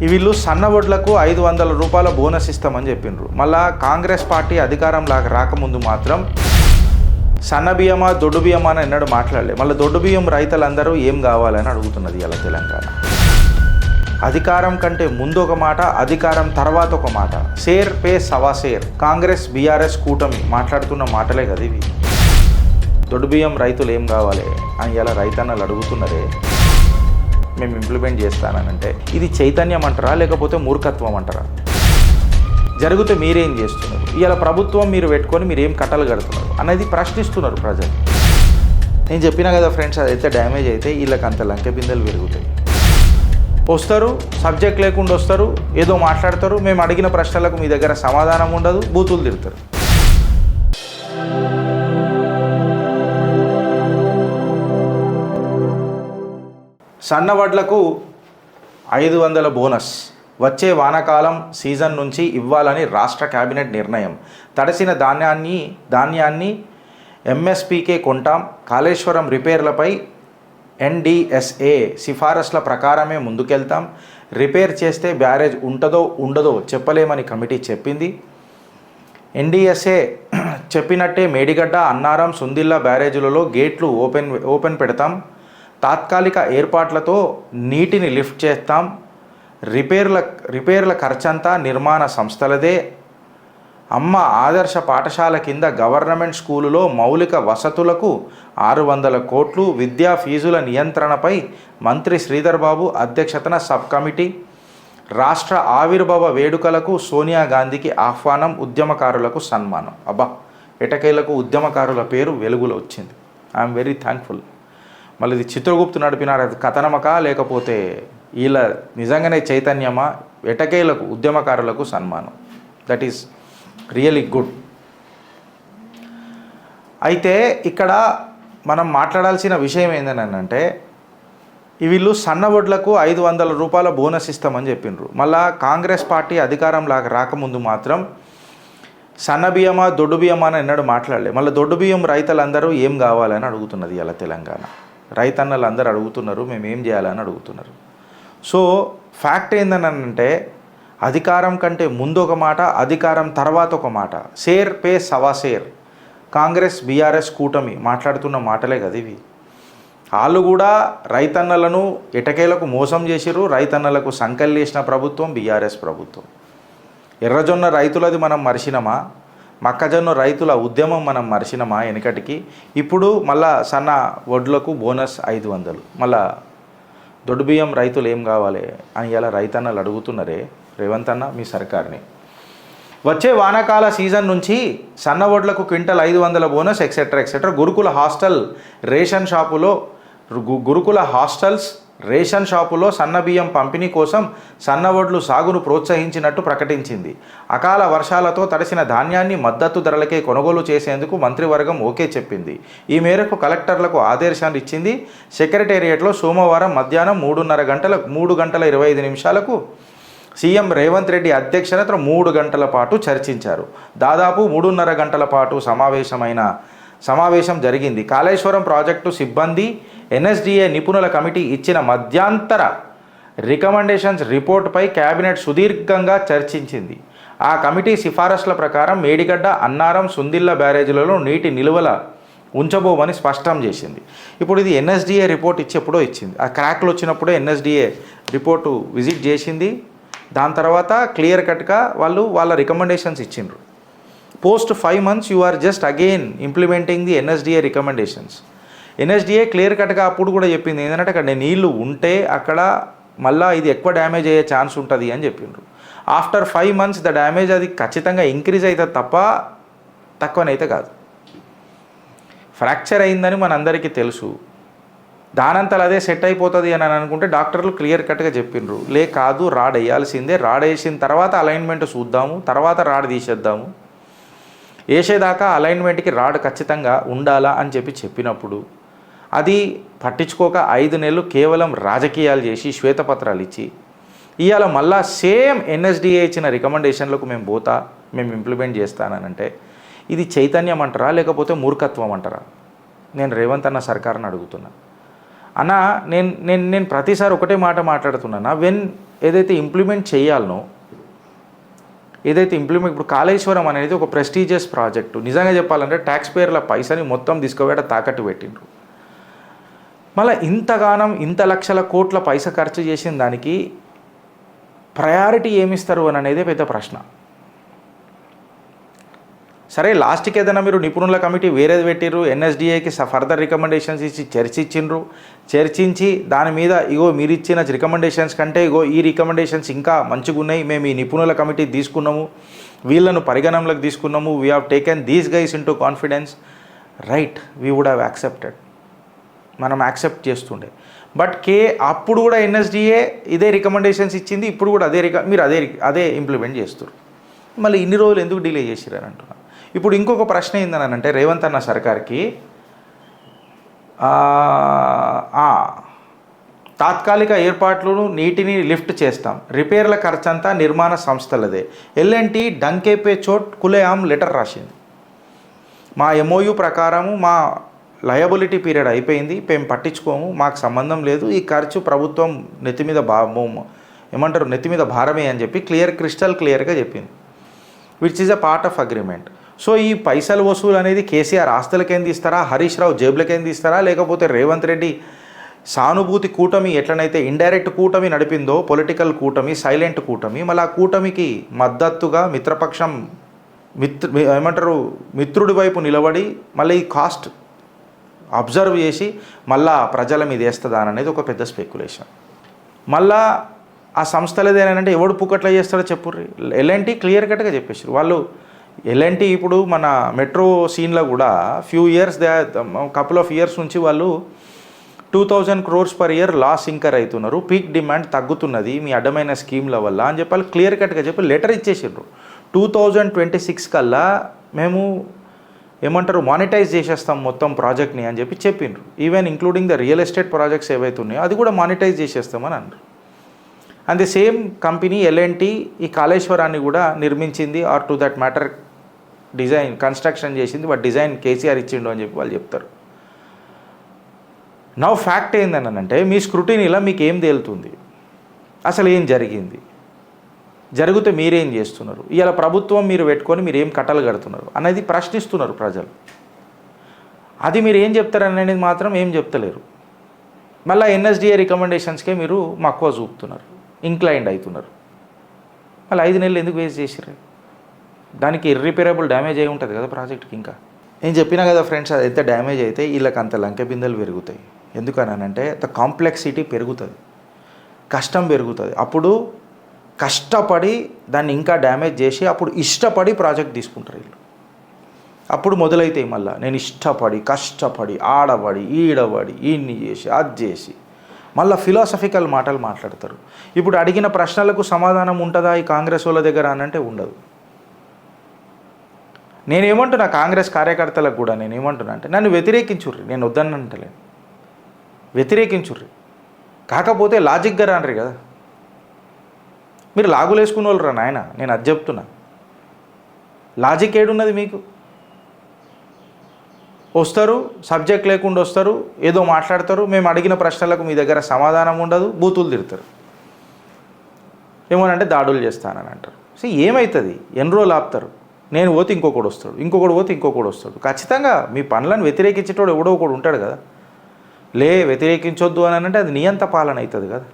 వీళ్ళు సన్నవడ్లకు 500 రూపాయల బోనస్ ఇస్తామని చెప్పిండ్రు. మళ్ళా కాంగ్రెస్ పార్టీ అధికారంలోకి రాకముందు మాత్రం సన్న బియ్యమా దొడ్డు బియ్యమా అని ఎన్నడూ మాట్లాడలే. మళ్ళీ దొడ్డు బియ్యం రైతులందరూ ఏం కావాలని అడుగుతున్నది ఇలా తెలంగాణ. అధికారం కంటే ముందు ఒక మాట, అధికారం తర్వాత ఒక మాట. షేర్ పే సవా షేర్. కాంగ్రెస్ బీఆర్ఎస్ కూటమి మాట్లాడుతున్న మాటలే కదా ఇవి. దొడ్డు బియ్యం రైతులు ఏం కావాలి అని ఇలా రైతన్నలు అడుగుతున్నారే, మేము ఇంప్లిమెంట్ చేస్తానంటే ఇది చైతన్యం అంటారా లేకపోతే మూర్ఖత్వం అంటారా? జరిగితే మీరేం చేస్తున్నారు, ఇలా ప్రభుత్వం మీరు పెట్టుకొని మీరు ఏం కట్టలు కడుతున్నారు అనేది ప్రశ్నిస్తున్నారు ప్రజలు. నేను చెప్పినా కదా ఫ్రెండ్స్, అదైతే డ్యామేజ్ అయితే వీళ్ళకి అంత లంకె బిందెలు పెరుగుతాయి. వస్తారు, సబ్జెక్ట్ లేకుండా వస్తారు, ఏదో మాట్లాడతారు, మేము అడిగిన ప్రశ్నలకు మీ దగ్గర సమాధానం ఉండదు, బూతులు తిరుగుతారు. సన్నవడ్లకు 500 బోనస్ వచ్చే వానాకాలం సీజన్ నుంచి ఇవ్వాలని రాష్ట్ర కేబినెట్ నిర్ణయం. తడిసిన ధాన్యాన్ని ఎంఎస్పీకే కొంటాం. కాళేశ్వరం రిపేర్లపై ఎన్డీఎస్ఏ సిఫారసుల ప్రకారమే ముందుకెళ్తాం. రిపేర్ చేస్తే బ్యారేజ్ ఉంటుందో ఉండదో చెప్పలేమని కమిటీ చెప్పింది. ఎన్డీఎస్ఏ చెప్పినట్టే మేడిగడ్డ, అన్నారం, సుందిల్లా బ్యారేజీలలో గేట్లు ఓపెన్ పెడతాం. తాత్కాలిక ఏర్పాట్లతో నీటిని లిఫ్ట్ చేస్తాం. రిపేర్ల ఖర్చంతా నిర్మాణ సంస్థలదే. అమ్మ ఆదర్శ పాఠశాల కింద గవర్నమెంట్ స్కూలులో మౌలిక వసతులకు 600 కోట్లు. విద్యా ఫీజుల నియంత్రణపై మంత్రి శ్రీధర్ బాబు అధ్యక్షతన సబ్ కమిటీ. రాష్ట్ర ఆవిర్భావ వేడుకలకు సోనియా గాంధీకి ఆహ్వానం. ఉద్యమకారులకు సన్మానం. అబ్బా, ఎటకేలకు ఉద్యమకారుల పేరు వెలుగులో వచ్చింది. I'm very thankful. మళ్ళీ ఇది చిత్రగుప్తు నడిపినారు, అది కథనమకా లేకపోతే వీళ్ళ నిజంగానే చైతన్యమా? ఎటకేలకు ఉద్యమకారులకు సన్మానం. That is really good. అయితే ఇక్కడ మనం మాట్లాడాల్సిన విషయం ఏంటంటే, వీళ్ళు సన్నవడ్లకు 500 రూపాయల బోనస్ ఇస్తామని చెప్పిండ్రు. మళ్ళా కాంగ్రెస్ పార్టీ అధికారంలోకి రాకముందు మాత్రం సన్న బియ్యమా దొడ్డు బియ్యమా అని ఎన్నడూ మాట్లాడలే. మళ్ళీ దొడ్డు బియ్యం రైతులందరూ ఏం కావాలని అడుగుతున్నది ఇలా తెలంగాణ. రైతన్నలు అందరూ అడుగుతున్నారు, మేము ఏం చేయాలని అడుగుతున్నారు. సో ఫ్యాక్ట్ ఏంటనంటే, అధికారం కంటే ముందు ఒక మాట, అధికారం తర్వాత ఒక మాట. షేర్ పే సవా షేర్. కాంగ్రెస్ బీఆర్ఎస్ కూటమి మాట్లాడుతున్న మాటలే కదా ఇవి. వాళ్ళు కూడా రైతన్నలను ఎటకేలకు మోసం చేసిరు. రైతన్నలకు సంకల్లేసిన ప్రభుత్వం బీఆర్ఎస్ ప్రభుత్వం. ఎర్రజొన్న రైతులది మనం మరిచినమా? మొక్కజొన్న రైతుల ఉద్యమం మనం మరిచినమా వెనకటికి? ఇప్పుడు మళ్ళా సన్న వడ్లకు బోనస్ 500. మళ్ళా దొడ్డు బియ్యం రైతులు ఏం కావాలి అని ఇలా రైతన్నలు అడుగుతున్నారే. రేవంత్ అన్న మీ సర్కార్ని, వచ్చే వానాకాల సీజన్ నుంచి సన్న వడ్లకు క్వింటల్ 500 బోనస్ ఎక్సెట్రా. గురుకుల హాస్టల్స్ రేషన్ షాపులో సన్న బియ్యం పంపిణీ కోసం సన్నవడ్లు సాగును ప్రోత్సహించినట్టు ప్రకటించింది. అకాల వర్షాలతో తడిసిన ధాన్యాన్ని మద్దతు ధరలకే కొనుగోలు చేసేందుకు మంత్రివర్గం ఓకే చెప్పింది. ఈ మేరకు కలెక్టర్లకు ఆదేశాలు ఇచ్చింది. సెక్రటేరియట్లో సోమవారం మధ్యాహ్నం 3:25 సీఎం రేవంత్ రెడ్డి అధ్యక్షతన 3 గంటల పాటు చర్చించారు. దాదాపు 3.5 గంటల పాటు సమావేశం జరిగింది. కాళేశ్వరం ప్రాజెక్టు సిబ్బంది, ఎన్ఎస్డిఏ నిపుణుల కమిటీ ఇచ్చిన మధ్యంతర రికమెండేషన్స్ రిపోర్టుపై కేబినెట్ సుదీర్ఘంగా చర్చించింది. ఆ కమిటీ సిఫారసుల ప్రకారం మేడిగడ్డ, అన్నారం, సుందిల్లా బ్యారేజీలలో నీటి నిలువల ఉంచబోమని స్పష్టం చేసింది. ఇప్పుడు ఇది ఎన్ఎస్డిఏ రిపోర్ట్ ఇచ్చేప్పుడో ఇచ్చింది. ఆ క్రాక్లు వచ్చినప్పుడే ఎన్ఎస్డిఏ రిపోర్టు విజిట్ చేసింది. దాని తర్వాత క్లియర్ కట్గా వాళ్ళ రికమెండేషన్స్ ఇచ్చిండ్రు. Post 5 months you are just again implementing the NSDA recommendations. NSDA clear కట్గా అప్పుడు కూడా చెప్పింది ఏంటంటే, అక్కడ నీళ్లు ఉంటే అక్కడ మళ్ళీ ఇది ఎక్కువ డ్యామేజ్ అయ్యే ఛాన్స్ ఉంటుంది అని చెప్పిండ్రు. ఆఫ్టర్ 5 months ద డ్యామేజ్ అది ఖచ్చితంగా ఇంక్రీజ్ అవుతుంది తప్ప తక్కువనైతే కాదు. ఫ్రాక్చర్ అయిందని మనందరికీ తెలుసు. దానంతలో అదే సెట్ అయిపోతుంది అని అనుకుంటే డాక్టర్లు క్లియర్ కట్గా చెప్పిండ్రు, కాదు రాడ్ వేయాల్సిందే. రాడ్ వేసిన తర్వాత అలైన్మెంట్ చూద్దాము, తర్వాత రాడ్ తీసేద్దాము. వేసేదాకా అలైన్మెంట్కి రాడ్ ఖచ్చితంగా ఉండాలా అని చెప్పినప్పుడు అది పట్టించుకోక 5 నెలలు కేవలం రాజకీయాలు చేసి శ్వేతపత్రాలు ఇచ్చి ఇవాళ మళ్ళా సేమ్ ఎన్ఎస్డిఏ ఇచ్చిన రికమెండేషన్లకు మేము ఇంప్లిమెంట్ చేస్తానంటే ఇది చైతన్యం అంటారా లేకపోతే మూర్ఖత్వం అంటారా? నేను రేవంత్ అన్న సర్కార్ని అడుగుతున్నా. అన్న నేను ప్రతిసారి ఒకటే మాట మాట్లాడుతున్నానా, వెన్ ఏదైతే ఇంప్లిమెంట్ చేయాలనో, ఏదైతే ఇంప్లిమెంట్, ఇప్పుడు కాళేశ్వరం అనేది ఒక ప్రెస్టీజియస్ ప్రాజెక్టు. నిజంగా చెప్పాలంటే ట్యాక్స్ పేర్ల పైసని మొత్తం తీసుకుపోయి తాకట్టు పెట్టిండ్రు. మళ్ళీ ఇంతగానం ఇంత లక్షల కోట్ల పైస ఖర్చు చేసిన దానికి ప్రయారిటీ ఏమిస్తారు అని అనేది పెద్ద ప్రశ్న. సరే, లాస్ట్కి ఏదైనా మీరు నిపుణుల కమిటీ వేరేది పెట్టిర్రు, ఎన్ఎస్డిఏకి ఫర్దర్ రికమెండేషన్స్ ఇచ్చి చర్చించి దాని మీద ఇగో మీరు ఇచ్చిన రికమెండేషన్స్ కంటే ఇగో ఈ రికమెండేషన్స్ ఇంకా మంచిగా ఉన్నాయి, మేము ఈ నిపుణుల కమిటీ తీసుకున్నాము, వీళ్ళను పరిగణనలోకి తీసుకున్నాము, we have taken these guys into confidence, right, we would have accepted, మనం యాక్సెప్ట్ చేస్తుండే. బట్ అప్పుడు కూడా ఎన్ఎస్డిఏ ఇదే రికమెండేషన్స్ ఇచ్చింది, ఇప్పుడు కూడా మీరు అదే ఇంప్లిమెంట్ చేస్తారు. మళ్ళీ ఇన్ని రోజులు ఎందుకు డిలే చేసిరని అంటున్నాను. ఇప్పుడు ఇంకొక ప్రశ్న ఏందని అంటే, రేవంత్ అన్న సర్కార్కి తాత్కాలిక ఏర్పాట్లను నీటిని లిఫ్ట్ చేస్తాం, రిపేర్ల ఖర్చంతా నిర్మాణ సంస్థలదే, ఎల్ఎన్టీ డంకేపే చోట్ కులేఆం లెటర్ రాసింది. మా ఎంఓయూ ప్రకారము మా లయబిలిటీ పీరియడ్ అయిపోయింది, మేము పట్టించుకోము, మాకు సంబంధం లేదు, ఈ ఖర్చు ప్రభుత్వం నెత్తి మీద భారమే అని చెప్పి క్రిస్టల్ క్లియర్గా చెప్పింది, which is a part of agreement. So ఈ పైసలు వసూలు అనేది కేసీఆర్ ఆస్తులకేం తీస్తారా, హరీష్ రావు జేబులకేం తీస్తారా, లేకపోతే రేవంత్ రెడ్డి సానుభూతి కూటమి ఎట్లనైతే ఇండైరెక్ట్ కూటమి నడిపిందో, పొలిటికల్ కూటమి, సైలెంట్ కూటమి, మళ్ళీ ఆ కూటమికి మద్దతుగా మిత్రపక్షం మిత్రుడి వైపు నిలబడి మళ్ళీ ఈ కాస్ట్ అబ్జర్వ్ చేసి మళ్ళా ప్రజల మీద వేస్తుందా అనేది ఒక పెద్ద స్పెక్యులేషన్. మళ్ళా ఆ సంస్థలదేనంటే ఎవడు పుక్కట్లా చేస్తాడో చెప్పుర్రి. ఎల్ఎన్టీ క్లియర్ కట్గా చెప్పేసారు వాళ్ళు. ఎల్ఎన్టీ ఇప్పుడు మన మెట్రో సీన్లో కూడా కపుల్ ఆఫ్ ఇయర్స్ నుంచి వాళ్ళు 2000 crores per year లాస్ ఇంకర్ అవుతున్నారు, పీక్ డిమాండ్ తగ్గుతున్నది మీ అడ్డమైన స్కీమ్ల వల్ల అని చెప్పి వాళ్ళు క్లియర్ కట్గా చెప్పి లెటర్ ఇచ్చేసారు. 2026 కల్లా మేము మానిటైజ్ చేసేస్తాం మొత్తం ప్రాజెక్ట్ని అని చెప్పి చెప్పిండ్రు. Even including the real estate projects ఏవైతే ఉన్నాయో అది కూడా మానిటైజ్ చేసేస్తామని అన్నారు. And the same company L&T ఈ కాళేశ్వరాన్ని కూడా నిర్మించింది, or to that matter construction చేసింది, బట్ డిజైన్ కేసీఆర్ ఇచ్చిండు అని చెప్పి వాళ్ళు చెప్తారు. నౌ ఫ్యాక్ట్ ఏందనంటే, మీ స్క్రూటినీలో మీకు ఏం తేలుతుంది, అసలు ఏం జరిగింది, జరిగితే మీరేం చేస్తున్నారు, ఇవాళ ప్రభుత్వం మీరు పెట్టుకొని మీరు ఏం కట్టలు కడుతున్నారు అనేది ప్రశ్నిస్తున్నారు ప్రజలు. అది మీరు ఏం చెప్తారనేది మాత్రం ఏం చెప్తలేరు. మళ్ళీ ఎన్ఎస్డిఏ రికమెండేషన్స్కే మీరు మక్కువ చూపుతున్నారు, ఇంక్లైండ్ అవుతున్నారు. మళ్ళీ 5 నెలలు ఎందుకు వేస్ట్ చేసిర్రు? దానికి ఇర్రిపేరబుల్ డ్యామేజ్ అయి ఉంటుంది కదా ప్రాజెక్ట్కి. ఇంకా నేను చెప్పినా కదా ఫ్రెండ్స్, అది ఎంత డ్యామేజ్ అయితే వీళ్ళకి అంత లంకె బిందెలు పెరుగుతాయి. ఎందుకనంటే ద కాంప్లెక్సిటీ పెరుగుతుంది, కష్టం పెరుగుతుంది. అప్పుడు కష్టపడి దాన్ని ఇంకా డ్యామేజ్ చేసి అప్పుడు ఇష్టపడి ప్రాజెక్ట్ తీసుకుంటారు వీళ్ళు. అప్పుడు మొదలైతాయి మళ్ళీ నేను ఇష్టపడి కష్టపడి ఆడబడి ఈడబడి ఈయన్ని చేసి అది చేసి మళ్ళీ ఫిలాసఫికల్ మాటలు మాట్లాడతారు. ఇప్పుడు అడిగిన ప్రశ్నలకు సమాధానం ఉంటుందా ఈ కాంగ్రెస్ వాళ్ళ దగ్గర అని అంటే ఉండదు. నేనేమంటున్నా కాంగ్రెస్ కార్యకర్తలకు కూడా నేనేమంటున్నా అంటే, నన్ను వ్యతిరేకించుర్రి, నేను వద్దని అంటలేను, వ్యతిరేకించుర్రి, కాకపోతే లాజిక్గా రానరు కదా. మీరు లాగులేసుకున్న వాళ్ళు రా నాయన, నేను అది చెప్తున్నా. లాజిక్ ఏడున్నది మీకు? వస్తారు, సబ్జెక్ట్ లేకుండా వస్తారు, ఏదో మాట్లాడతారు, మేము అడిగిన ప్రశ్నలకు మీ దగ్గర సమాధానం ఉండదు, బూతులు తిడతారు, ఏమోనంటే దాడులు చేస్తానని అంటారు. సో ఏమవుతుంది? ఎన్ని రోజులు ఆపుతారు? నేను పోతే ఇంకొకడు వస్తాడు, ఇంకొకడు పోతే ఇంకొకడు వస్తాడు. ఖచ్చితంగా మీ పనులను వ్యతిరేకించేటోడు ఎవడో ఒకడు ఉంటాడు కదా. వ్యతిరేకించొద్దు అని అంటే అది నియంత పాలన అవుతుంది కదా.